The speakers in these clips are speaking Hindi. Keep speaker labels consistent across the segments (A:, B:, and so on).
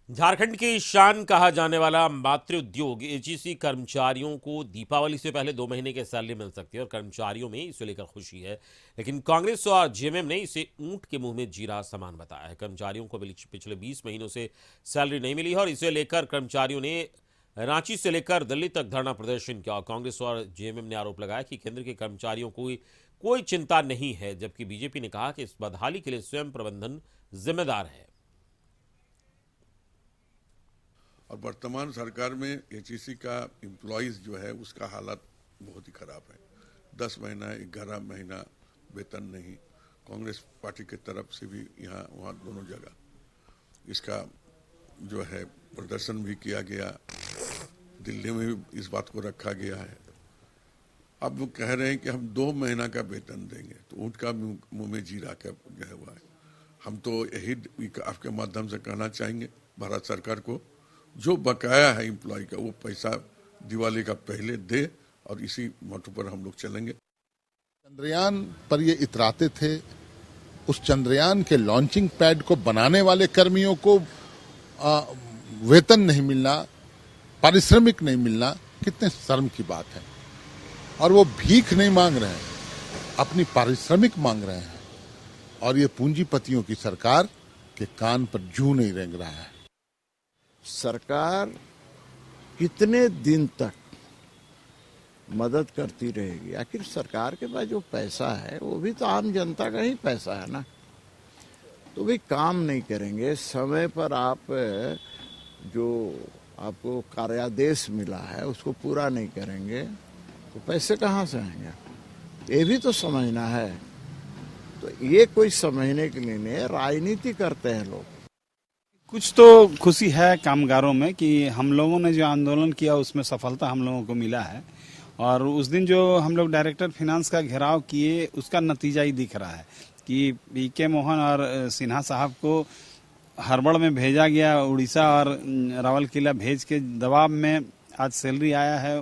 A: झारखंड की शान कहा जाने वाला मातृ उद्योग एचईसी कर्मचारियों को दीपावली से पहले 2 महीने की सैलरी मिल सकती है और कर्मचारियों में इसे लेकर खुशी है। लेकिन कांग्रेस और जेएमएम ने इसे ऊंट के मुंह में जीरा समान बताया है। कर्मचारियों को पिछले 20 महीनों से सैलरी नहीं मिली है और इसे लेकर कर्मचारियों ने रांची से लेकर दिल्ली तक धरना प्रदर्शन किया। कांग्रेस और जेएमएम ने आरोप लगाया कि केंद्र के कर्मचारियों को कोई चिंता नहीं है, जबकि बीजेपी ने कहा कि इस बदहाली के लिए स्वयं प्रबंधन जिम्मेदार है।
B: और वर्तमान सरकार में एचईसी का एम्प्लॉइज जो है उसका हालत बहुत ही खराब है। 10 महीना 11 महीना वेतन नहीं। कांग्रेस पार्टी की तरफ से भी यहाँ वहाँ दोनों जगह इसका जो है प्रदर्शन भी किया गया। दिल्ली में भी इस बात को रखा गया है। अब वो कह रहे हैं कि हम 2 महीना का वेतन देंगे, तो ऊँट का मुंह में जीरा का गया हुआ है। हम तो यही आपके माध्यम से कहना चाहेंगे भारत सरकार को, जो बकाया है एम्प्लॉय का वो पैसा दिवाली का पहले दे और इसी मोटो पर हम लोग चलेंगे।
C: चंद्रयान पर ये इतराते थे, उस चंद्रयान के लॉन्चिंग पैड को बनाने वाले कर्मियों को वेतन नहीं मिलना, पारिश्रमिक नहीं मिलना, कितने शर्म की बात है। और वो भीख नहीं मांग रहे हैं, अपनी पारिश्रमिक मांग रहे हैं। और ये पूंजीपतियों की सरकार के कान पर जूं नहीं रेंग रहा है।
D: सरकार कितने दिन तक मदद करती रहेगी? आखिर सरकार के पास जो पैसा है वो भी तो आम जनता का ही पैसा है ना। तो भी काम नहीं करेंगे, समय पर आप जो आपको कार्यादेश मिला है उसको पूरा नहीं करेंगे तो पैसे कहाँ से आएंगे? ये भी तो समझना है। तो ये कोई समझने के लिए नहीं, राजनीति करते हैं लोग।
E: कुछ तो खुशी है कामगारों में कि हम लोगों ने जो आंदोलन किया उसमें सफलता हम लोगों को मिला है। और उस दिन जो हम लोग डायरेक्टर फिनांस का घेराव किए उसका नतीजा ही दिख रहा है कि पीके मोहन और सिन्हा साहब को हड़बड़ में भेजा गया उड़ीसा और रावलकिला भेज के दबाव में आज सैलरी आया है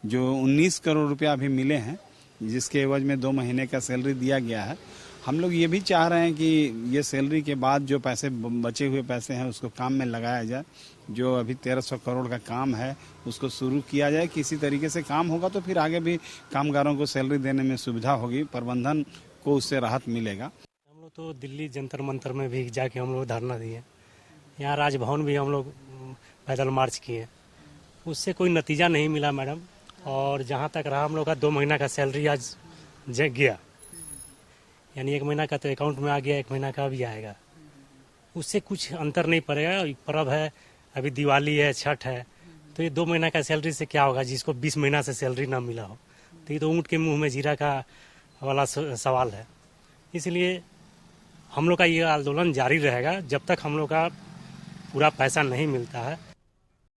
E: जो 19 करोड़ रुपया अभी मिले हैं, जिसके एवज में 2 महीने का सैलरी दिया गया है। हम लोग ये भी चाह रहे हैं कि ये सैलरी के बाद जो पैसे बचे हुए पैसे हैं उसको काम में लगाया जाए। जो अभी 1300 करोड़ का काम है उसको शुरू किया जाए। किसी तरीके से काम होगा तो फिर आगे भी कामगारों को सैलरी देने में सुविधा होगी, प्रबंधन को उससे राहत मिलेगा।
F: हम लोग तो दिल्ली जंतर मंतर में भी जाके हम लोग धरना दिए, यहाँ राजभवन भी हम लोग पैदल मार्च किए, उससे कोई नतीजा नहीं मिला मैडम। और जहाँ तक रहा हम लोग का 2 महीना का सैलरी आज गया, यानी 1 महीना का तो अकाउंट में आ गया, 1 महीना का भी आएगा, उससे कुछ अंतर नहीं पड़ेगा। पर्व है, अभी दिवाली है, छठ है, तो ये 2 महीना का सैलरी से क्या होगा जिसको 20 महीना से सैलरी ना मिला हो? तो ये तो ऊँट के मुंह में जीरा का वाला सवाल है। इसलिए हम लोग का ये आंदोलन जारी रहेगा जब तक हम लोग का पूरा पैसा नहीं मिलता है।